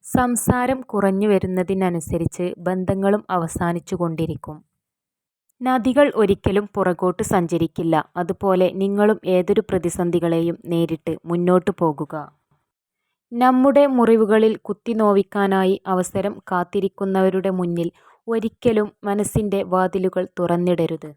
സംസാരം കുറഞ്ഞു വരുന്നതിനനുസരിച്ച് ബന്ധങ്ങളും അവസാനിച്ചുകൊണ്ടിരിക്കും. നദികൾ ഒരിക്കലും പുറകോട്ട് സഞ്ചരിക്കില്ല. അതുപോലെ നിങ്ങളും ഏതൊരു പ്രതിസന്ധികളെയും നേരിട്ട് മുന്നോട്ടു പോകുക. നമ്മുടെ മുറിവുകളിൽ കുത്തിനോവിക്കാനായി അവസരം കാത്തിരിക്കുന്നവരുടെ മുന്നിൽ ഒരിക്കലും മനസ്സിൻ്റെ വാതിലുകൾ തുറന്നിടരുത്.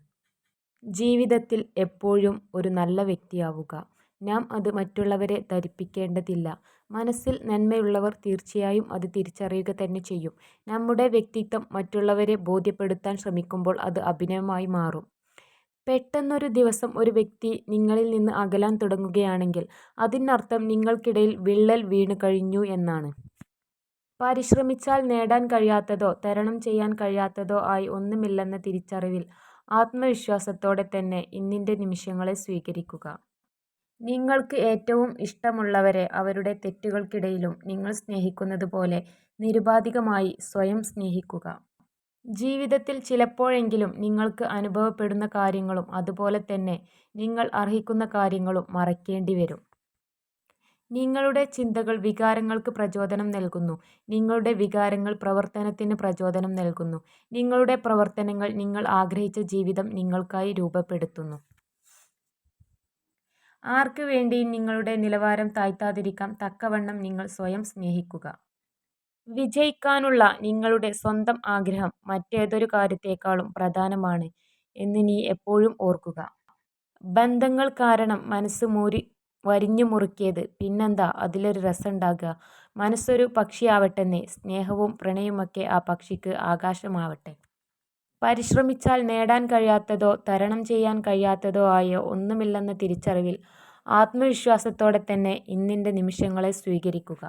ജീവിതത്തിൽ എപ്പോഴും ഒരു നല്ല വ്യക്തിയാവുക. നാം അത് മറ്റുള്ളവരെ ധരിപ്പിക്കേണ്ടതില്ല. മനസ്സിൽ നന്മയുള്ളവർ തീർച്ചയായും അത് തിരിച്ചറിയുക തന്നെ ചെയ്യും. നമ്മുടെ വ്യക്തിത്വം മറ്റുള്ളവരെ ബോധ്യപ്പെടുത്താൻ ശ്രമിക്കുമ്പോൾ അത് അഭിനയമായി മാറും. പെട്ടെന്നൊരു ദിവസം ഒരു വ്യക്തി നിങ്ങളിൽ നിന്ന് അകലാൻ തുടങ്ങുകയാണെങ്കിൽ അതിനർത്ഥം നിങ്ങൾക്കിടയിൽ വിള്ളൽ വീണു കഴിഞ്ഞു എന്നാണ്. പരിശ്രമിച്ചാൽ നേടാൻ കഴിയാത്തതോ തരണം ചെയ്യാൻ കഴിയാത്തതോ ആയി ഒന്നുമില്ലെന്ന തിരിച്ചറിവിൽ ആത്മവിശ്വാസത്തോടെ തന്നെ ഇന്നിൻ്റെ നിമിഷങ്ങളെ സ്വീകരിക്കുക. നിങ്ങൾക്ക് ഏറ്റവും ഇഷ്ടമുള്ളവരെ അവരുടെ തെറ്റുകൾക്കിടയിലും നിങ്ങൾ സ്നേഹിക്കുന്നത് പോലെ നിരുപാധികമായി സ്വയം സ്നേഹിക്കുക. ജീവിതത്തിൽ ചിലപ്പോഴെങ്കിലും നിങ്ങൾക്ക് അനുഭവപ്പെടുന്ന കാര്യങ്ങളും അതുപോലെ തന്നെ നിങ്ങൾ അർഹിക്കുന്ന കാര്യങ്ങളും മറക്കേണ്ടി വരും. നിങ്ങളുടെ ചിന്തകൾ വികാരങ്ങൾക്ക് പ്രചോദനം നൽകുന്നു. നിങ്ങളുടെ വികാരങ്ങൾ പ്രവർത്തനത്തിന് പ്രചോദനം നൽകുന്നു. നിങ്ങളുടെ പ്രവർത്തനങ്ങൾ നിങ്ങൾ ആഗ്രഹിച്ച ജീവിതം നിങ്ങൾക്കായി രൂപപ്പെടുത്തുന്നു. ആർക്ക് വേണ്ടിയും നിങ്ങളുടെ നിലവാരം താഴ്ത്താതിരിക്കാൻ തക്കവണ്ണം നിങ്ങൾ സ്വയം സ്നേഹിക്കുക. വിജയിക്കാനുള്ള നിങ്ങളുടെ സ്വന്തം ആഗ്രഹം മറ്റേതൊരു കാര്യത്തേക്കാളും പ്രധാനമാണ് എന്ന് നീ എപ്പോഴും ഓർക്കുക. ബന്ധങ്ങൾ കാരണം മനസ്സ് വരിഞ്ഞു മുറുക്കിയത് പിന്നെന്താ അതിലൊരു രസമുണ്ടാകുക. മനസ്സൊരു പക്ഷിയാവട്ടെന്നേ, സ്നേഹവും പ്രണയവുമൊക്കെ ആ പക്ഷിക്ക് ആകാശമാവട്ടെ. പരിശ്രമിച്ചാൽ നേടാൻ കഴിയാത്തതോ തരണം ചെയ്യാൻ കഴിയാത്തതോ ആയ ഒന്നുമില്ലെന്ന തിരിച്ചറിവിൽ ആത്മവിശ്വാസത്തോടെ തന്നെ ഇന്നിൻ്റെ നിമിഷങ്ങളെ സ്വീകരിക്കുക.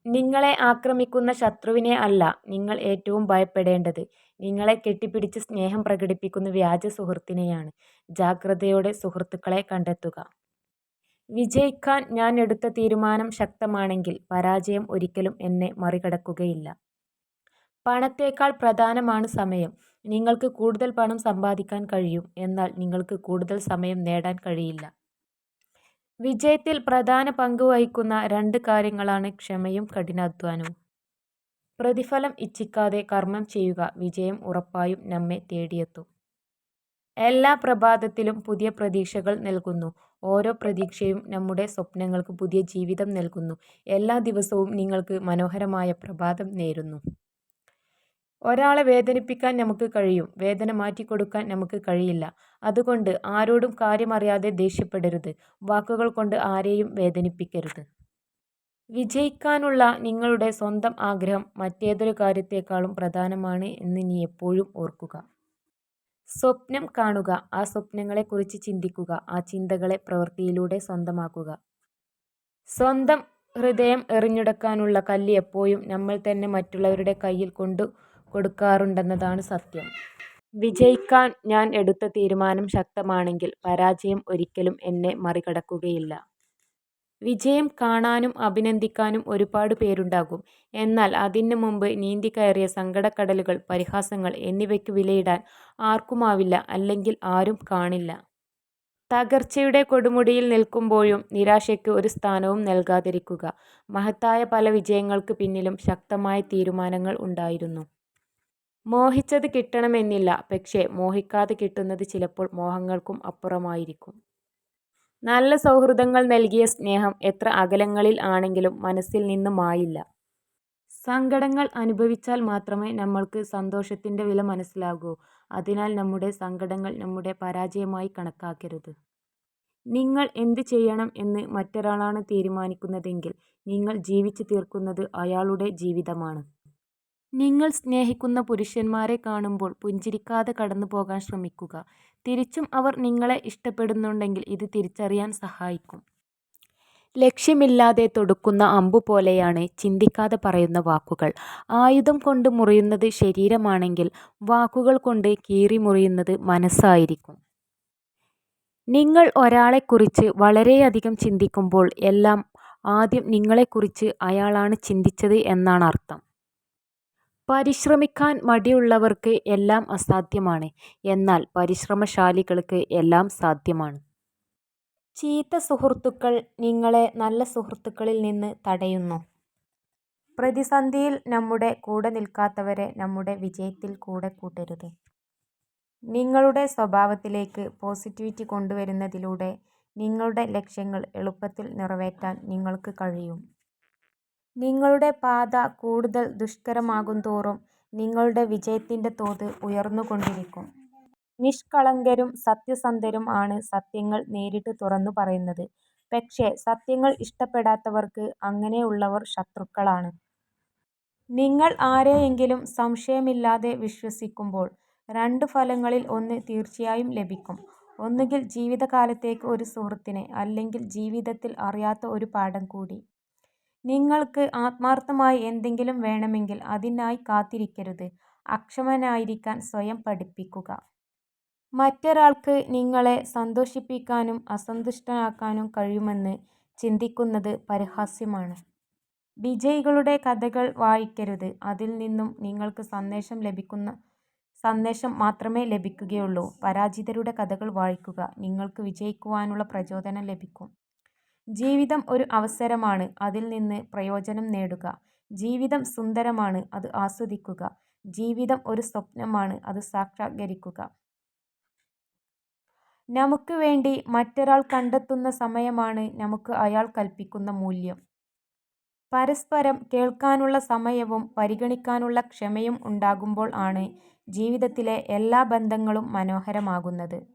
നിങ്ങളെ ആക്രമിക്കുന്ന ശത്രുവിനെ അല്ല നിങ്ങൾ ഏറ്റവും ഭയപ്പെടേണ്ടത്, നിങ്ങളെ കെട്ടിപ്പിടിച്ച് സ്നേഹം പ്രകടിപ്പിക്കുന്ന വ്യാജ സുഹൃത്തിനെയാണ്. ജാഗ്രതയോടെ സുഹൃത്തുക്കളെ കണ്ടെത്തുക. വിജയിക്കാൻ ഞാൻ എടുത്ത തീരുമാനം ശക്തമാണെങ്കിൽ പരാജയം ഒരിക്കലും എന്നെ മറികടക്കുകയില്ല. പണത്തേക്കാൾ പ്രധാനമാണ് സമയം. നിങ്ങൾക്ക് കൂടുതൽ പണം സമ്പാദിക്കാൻ കഴിയും, എന്നാൽ നിങ്ങൾക്ക് കൂടുതൽ സമയം നേടാൻ കഴിയില്ല. വിജയത്തിൽ പ്രധാന പങ്ക് വഹിക്കുന്ന 2 കാര്യങ്ങളാണ് ക്ഷമയും കഠിനാധ്വാനവും. പ്രതിഫലം ഇച്ഛിക്കാതെ കർമ്മം ചെയ്യുക. വിജയം ഉറപ്പായും നമ്മെ തേടിയെത്തും. എല്ലാ പ്രഭാതത്തിലും പുതിയ പ്രതീക്ഷകൾ നൽകുന്നു. ഓരോ പ്രതീക്ഷയും നമ്മുടെ സ്വപ്നങ്ങൾക്ക് പുതിയ ജീവിതം നൽകുന്നു. എല്ലാ ദിവസവും നിങ്ങൾക്ക് മനോഹരമായ പ്രഭാതം നേരുന്നു. ഒരാളെ വേദനിപ്പിക്കാൻ നമുക്ക് കഴിയും, വേദന മാറ്റിക്കൊടുക്കാൻ നമുക്ക് കഴിയില്ല. അതുകൊണ്ട് ആരോടും കാര്യമറിയാതെ ദേഷ്യപ്പെടരുത്. വാക്കുകൾ കൊണ്ട് ആരെയും വേദനിപ്പിക്കരുത്. വിജയിക്കാനുള്ള നിങ്ങളുടെ സ്വന്തം ആഗ്രഹം മറ്റേതൊരു കാര്യത്തേക്കാളും പ്രധാനമാണ് എന്ന് നീ എപ്പോഴും ഓർക്കുക. സ്വപ്നം കാണുക, ആ സ്വപ്നങ്ങളെക്കുറിച്ച് ചിന്തിക്കുക, ആ ചിന്തകളെ പ്രവൃത്തിയിലൂടെ സ്വന്തമാക്കുക. സ്വന്തം ഹൃദയം എറിഞ്ഞുടക്കാനുള്ള കല്ല് എപ്പോഴും നമ്മൾ തന്നെ മറ്റുള്ളവരുടെ കയ്യിൽ കൊടുക്കാറുണ്ടെന്നതാണ് സത്യം. വിജയിക്കാൻ ഞാൻ എടുത്ത തീരുമാനം ശക്തമാണെങ്കിൽ പരാജയം ഒരിക്കലും എന്നെ മറികടക്കുകയില്ല. വിജയം കാണാനും അഭിനന്ദിക്കാനും ഒരുപാട് പേരുണ്ടാകും. എന്നാൽ അതിനു മുമ്പ് നീന്തിക്കയറിയ സങ്കടക്കടലുകൾ, പരിഹാസങ്ങൾ എന്നിവയ്ക്ക് വിലയിടാൻ ആർക്കുമാവില്ല, അല്ലെങ്കിൽ ആരും കാണില്ല. തകർച്ചയുടെ കൊടുമുടിയിൽ നിൽക്കുമ്പോഴും നിരാശയ്ക്ക് ഒരു സ്ഥാനവും നൽകാതിരിക്കുക. മഹത്തായ പല വിജയങ്ങൾക്ക് പിന്നിലും ശക്തമായ തീരുമാനങ്ങൾ ഉണ്ടായിരുന്നു. മോഹിച്ചത് കിട്ടണമെന്നില്ല, പക്ഷേ മോഹിക്കാതെ കിട്ടുന്നത് ചിലപ്പോൾ മോഹങ്ങൾക്കും അപ്പുറമായിരിക്കും. നല്ല സൗഹൃദങ്ങൾ നൽകിയ സ്നേഹം എത്ര അകലങ്ങളിൽ ആണെങ്കിലും മനസ്സിൽ നിന്ന് മായില്ല. സങ്കടങ്ങൾ അനുഭവിച്ചാൽ മാത്രമേ നമ്മൾക്ക് സന്തോഷത്തിൻ്റെ വില മനസ്സിലാകൂ. അതിനാൽ നമ്മുടെ സങ്കടങ്ങൾ നമ്മുടെ പരാജയമായി കണക്കാക്കരുത്. നിങ്ങൾ എന്ത് ചെയ്യണം എന്ന് മറ്റൊരാളാണ് തീരുമാനിക്കുന്നതെങ്കിൽ നിങ്ങൾ ജീവിച്ചു തീർക്കുന്നത് അയാളുടെ ജീവിതമാണ്. നിങ്ങൾ സ്നേഹിക്കുന്ന പുരുഷന്മാരെ കാണുമ്പോൾ പുഞ്ചിരിക്കാതെ കടന്നു പോകാൻ ശ്രമിക്കുക. തിരിച്ചും അവർ നിങ്ങളെ ഇഷ്ടപ്പെടുന്നുണ്ടെങ്കിൽ ഇത് തിരിച്ചറിയാൻ സഹായിക്കും. ലക്ഷ്യമില്ലാതെ തൊടുക്കുന്ന അമ്പു പോലെയാണ് ചിന്തിക്കാതെ പറയുന്ന വാക്കുകൾ. ആയുധം കൊണ്ട് മുറിയുന്നത് ശരീരമാണെങ്കിൽ വാക്കുകൾ കൊണ്ട് കീറി മുറിയുന്നത് മനസ്സായിരിക്കും. നിങ്ങൾ ഒരാളെക്കുറിച്ച് വളരെയധികം ചിന്തിക്കുമ്പോൾ എല്ലാം ആദ്യം നിങ്ങളെക്കുറിച്ച് അയാളാണ് ചിന്തിച്ചത് എന്നാണ് അർത്ഥം. പരിശ്രമിക്കാൻ മടിയുള്ളവർക്ക് എല്ലാം അസാധ്യമാണ്, എന്നാൽ പരിശ്രമശാലികൾക്ക് എല്ലാം സാധ്യമാണ്. ചീത്ത സുഹൃത്തുക്കൾ നിങ്ങളെ നല്ല സുഹൃത്തുക്കളിൽ നിന്ന് തടയുന്നു. പ്രതിസന്ധിയിൽ നമ്മുടെ കൂടെ നിൽക്കാത്തവരെ നമ്മുടെ വിജയത്തിൽ കൂടെ കൂട്ടരുത്. നിങ്ങളുടെ സ്വഭാവത്തിലേക്ക് പോസിറ്റിവിറ്റി കൊണ്ടുവരുന്നതിലൂടെ നിങ്ങളുടെ ലക്ഷ്യങ്ങൾ എളുപ്പത്തിൽ നിറവേറ്റാൻ നിങ്ങൾക്ക് കഴിയും. നിങ്ങളുടെ പാത കൂടുതൽ ദുഷ്കരമാകുന്തോറും നിങ്ങളുടെ വിജയത്തിന്റെ തോത് ഉയർന്നുകൊണ്ടിരിക്കും. നിഷ്കളങ്കരും സത്യസന്ധരും ആണ് സത്യങ്ങൾ നേരിട്ട് തുറന്നു പറയുന്നത്. പക്ഷേ സത്യങ്ങൾ ഇഷ്ടപ്പെടാത്തവർക്ക് അങ്ങനെയുള്ളവർ ശത്രുക്കളാണ്. നിങ്ങൾ ആരെയെങ്കിലും സംശയമില്ലാതെ വിശ്വസിക്കുമ്പോൾ രണ്ട് ഫലങ്ങളിൽ ഒന്ന് തീർച്ചയായും ലഭിക്കും. ഒന്നുകിൽ ജീവിതകാലത്തേക്ക് ഒരു സുഹൃത്തിനെ, അല്ലെങ്കിൽ ജീവിതത്തിൽ അറിയാത്ത ഒരു പാഠം കൂടി. നിങ്ങൾക്ക് ആത്മാർത്ഥമായി എന്തെങ്കിലും വേണമെങ്കിൽ അതിനായി കാത്തിരിക്കരുത്. അക്ഷമനായിരിക്കാൻ സ്വയം പഠിപ്പിക്കുക. മറ്റൊരാൾക്ക് നിങ്ങളെ സന്തോഷിപ്പിക്കാനും അസന്തുഷ്ടനാക്കാനും കഴിയുമെന്ന് ചിന്തിക്കുന്നത് പരിഹാസ്യമാണ്. വിജയികളുടെ കഥകൾ വായിക്കരുത്. അതിൽ നിന്നും നിങ്ങൾക്ക് സന്ദേശം മാത്രമേ ലഭിക്കുകയുള്ളൂ. പരാജിതരുടെ കഥകൾ വായിക്കുക. നിങ്ങൾക്ക് വിജയിക്കുവാനുള്ള പ്രചോദനം ലഭിക്കും. ജീവിതം ഒരു അവസരമാണ്. അതിൽ നിന്ന് പ്രയോജനം നേടുക. ജീവിതം സുന്ദരമാണ്. അത് ആസ്വദിക്കുക. ജീവിതം ഒരു സ്വപ്നമാണ്. അത് സാക്ഷാത്കരിക്കുക. നമുക്ക് വേണ്ടി മറ്റൊരാൾ കണ്ടെത്തുന്ന സമയമാണ് നമുക്ക് അയാൾ കൽപ്പിക്കുന്ന മൂല്യം. പരസ്പരം കേൾക്കാനുള്ള സമയവും പരിഗണിക്കാനുള്ള ക്ഷമയും ഉണ്ടാകുമ്പോൾ ആണ് ജീവിതത്തിലെ എല്ലാ ബന്ധങ്ങളും മനോഹരമാകുന്നത്.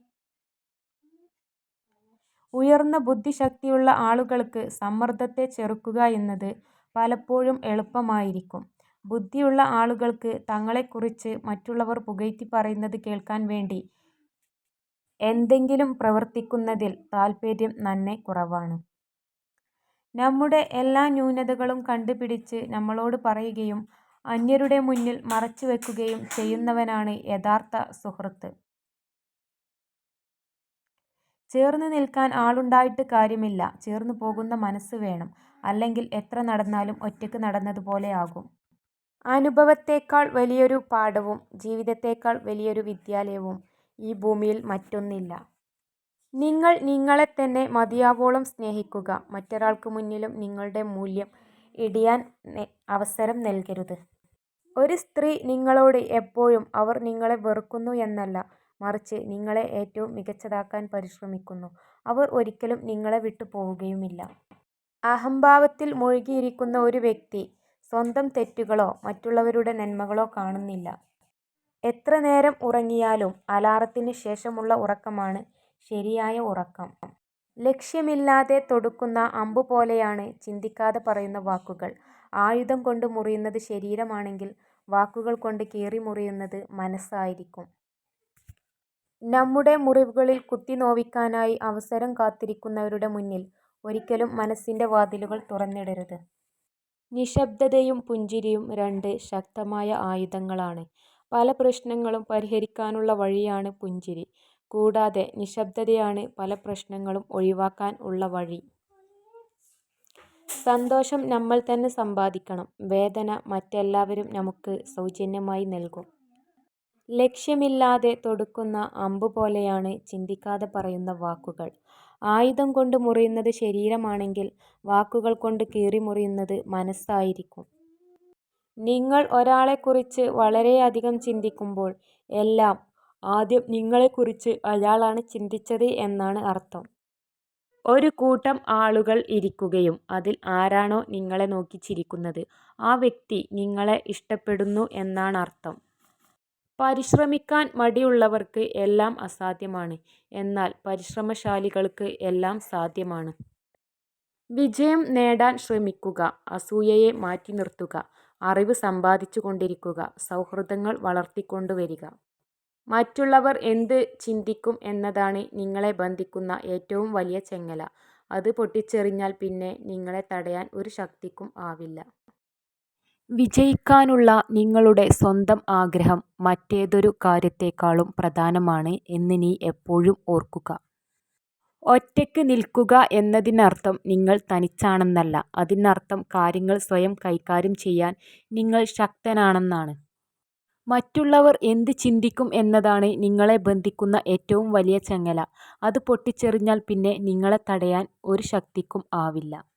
ഉയർന്ന ബുദ്ധിശക്തിയുള്ള ആളുകൾക്ക് സമ്മർദ്ദത്തെ ചെറുക്കുക എന്നത് പലപ്പോഴും എളുപ്പമായിരിക്കും. ബുദ്ധിയുള്ള ആളുകൾക്ക് തങ്ങളെക്കുറിച്ച് മറ്റുള്ളവർ പുകഴ്ത്തി പറയുന്നത് കേൾക്കാൻ വേണ്ടി എന്തെങ്കിലും പ്രവർത്തിക്കുന്നതിൽ താൽപര്യം നന്നേ കുറവാണ്. നമ്മുടെ എല്ലാ ന്യൂനതകളും കണ്ടുപിടിച്ച് നമ്മളോട് പറയുകയും അന്യരുടെ മുന്നിൽ മറച്ചുവെക്കുകയും ചെയ്യുന്നവനാണ് യഥാർത്ഥ സുഹൃത്ത്. ചേർന്ന് നിൽക്കാൻ ആളുണ്ടായിട്ട് കാര്യമില്ല. ചേർന്നു പോകുന്ന മനസ്സ് വേണം. അല്ലെങ്കിൽ എത്ര നടന്നാലും ഒറ്റയ്ക്ക് നടന്നതുപോലെ ആകും. അനുഭവത്തേക്കാൾ വലിയൊരു പാഠവും ജീവിതത്തേക്കാൾ വലിയൊരു വിദ്യാലയവും ഈ ഭൂമിയിൽ മറ്റൊന്നില്ല. നിങ്ങൾ നിങ്ങളെത്തന്നെ മതിയാവോളം സ്നേഹിക്കുക. മറ്റൊരാൾക്ക് മുന്നിലും നിങ്ങളുടെ മൂല്യം ഇടിയാൻ അവസരം നൽകരുത്. ഒരു സ്ത്രീ നിങ്ങളോട് എപ്പോഴും അവർ നിങ്ങളെ വെറുക്കുന്നു എന്നല്ല, മറിച്ച് നിങ്ങളെ ഏറ്റവും മികച്ചതാക്കാൻ പരിശ്രമിക്കുന്നു. അവർ ഒരിക്കലും നിങ്ങളെ വിട്ടു പോവുകയുമില്ല. അഹംഭാവത്തിൽ മുഴുകിയിരിക്കുന്ന ഒരു വ്യക്തി സ്വന്തം തെറ്റുകളോ മറ്റുള്ളവരുടെ നന്മകളോ കാണുന്നില്ല. എത്ര നേരം ഉറങ്ങിയാലും അലാറത്തിന് ശേഷമുള്ള ഉറക്കമാണ് ശരിയായ ഉറക്കം. ലക്ഷ്യമില്ലാതെ തൊടുക്കുന്ന അമ്പു പോലെയാണ് ചിന്തിക്കാതെ പറയുന്ന വാക്കുകൾ. ആയുധം കൊണ്ട് മുറിയുന്നത് ശരീരമാണെങ്കിൽ വാക്കുകൾ കൊണ്ട് കീറി മുറിയുന്നത് മനസ്സായിരിക്കും. നമ്മുടെ മുറിവുകളിൽ കുത്തി നോവിക്കാനായി അവസരം കാത്തിരിക്കുന്നവരുടെ മുന്നിൽ ഒരിക്കലും മനസ്സിന്റെ വാതിലുകൾ തുറന്നിടരുത്. നിശബ്ദതയും പുഞ്ചിരിയും രണ്ട് ശക്തമായ ആയുധങ്ങളാണ്. പല പ്രശ്നങ്ങളും പരിഹരിക്കാനുള്ള വഴിയാണ് പുഞ്ചിരി. കൂടാതെ നിശബ്ദതയാണ് പല പ്രശ്നങ്ങളും ഒഴിവാക്കാൻ ഉള്ള വഴി. സന്തോഷം നമ്മൾ തന്നെ സമ്പാദിക്കണം. വേദന മറ്റെല്ലാവരും നമുക്ക് സൗജന്യമായി നൽകും. ലക്ഷ്യമില്ലാതെ തൊടുക്കുന്ന അമ്പു പോലെയാണ് ചിന്തിക്കാതെ പറയുന്ന വാക്കുകൾ. ആയുധം കൊണ്ട് മുറിയുന്നത് ശരീരമാണെങ്കിൽ വാക്കുകൾ കൊണ്ട് കീറി മുറിയുന്നത് മനസ്സായിരിക്കും. നിങ്ങൾ ഒരാളെക്കുറിച്ച് വളരെയധികം ചിന്തിക്കുമ്പോൾ എല്ലാം ആദ്യം നിങ്ങളെക്കുറിച്ച് അയാളാണ് ചിന്തിച്ചത് എന്നാണ് അർത്ഥം. ഒരു കൂട്ടം ആളുകൾ ഇരിക്കുകയും അതിൽ ആരാണോ നിങ്ങളെ നോക്കി ചിരിക്കുന്നത് ആ വ്യക്തി നിങ്ങളെ ഇഷ്ടപ്പെടുന്നു എന്നാണർത്ഥം. പരിശ്രമിക്കാൻ മടിയുള്ളവർക്ക് എല്ലാം അസാധ്യമാണ്. എന്നാൽ പരിശ്രമശാലികൾക്ക് എല്ലാം സാധ്യമാണ്. വിജയം നേടാൻ ശ്രമിക്കുക. അസൂയയെ മാറ്റി നിർത്തുക. അറിവ് സമ്പാദിച്ചു കൊണ്ടിരിക്കുക. സൗഹൃദങ്ങൾ വളർത്തിക്കൊണ്ടുവരിക. മറ്റുള്ളവർ എന്ത് ചിന്തിക്കും എന്നതാണ് നിങ്ങളെ ബന്ധിക്കുന്ന ഏറ്റവും വലിയ ചെങ്ങല. അത് പൊട്ടിച്ചെറിഞ്ഞാൽ പിന്നെ നിങ്ങളെ തടയാൻ ഒരു ശക്തിക്കും ആവില്ല. വിജയിക്കാനുള്ള നിങ്ങളുടെ സ്വന്തം ആഗ്രഹം മറ്റേതൊരു കാര്യത്തേക്കാളും പ്രധാനമാണ് എന്ന് നീ എപ്പോഴും ഓർക്കുക. ഒറ്റയ്ക്ക് നിൽക്കുക എന്നതിനർത്ഥം നിങ്ങൾ തനിച്ചാണെന്നല്ല. അതിനർത്ഥം കാര്യങ്ങൾ സ്വയം കൈകാര്യം ചെയ്യാൻ നിങ്ങൾ ശക്തനാണെന്നാണ്. മറ്റുള്ളവർ എന്ത് ചിന്തിക്കും എന്നതാണ് നിങ്ങളെ ബന്ധിക്കുന്ന ഏറ്റവും വലിയ ചങ്ങല. അത് പൊട്ടിച്ചെറിഞ്ഞാൽ പിന്നെ നിങ്ങളെ തടയാൻ ഒരു ശക്തിക്കും ആവില്ല.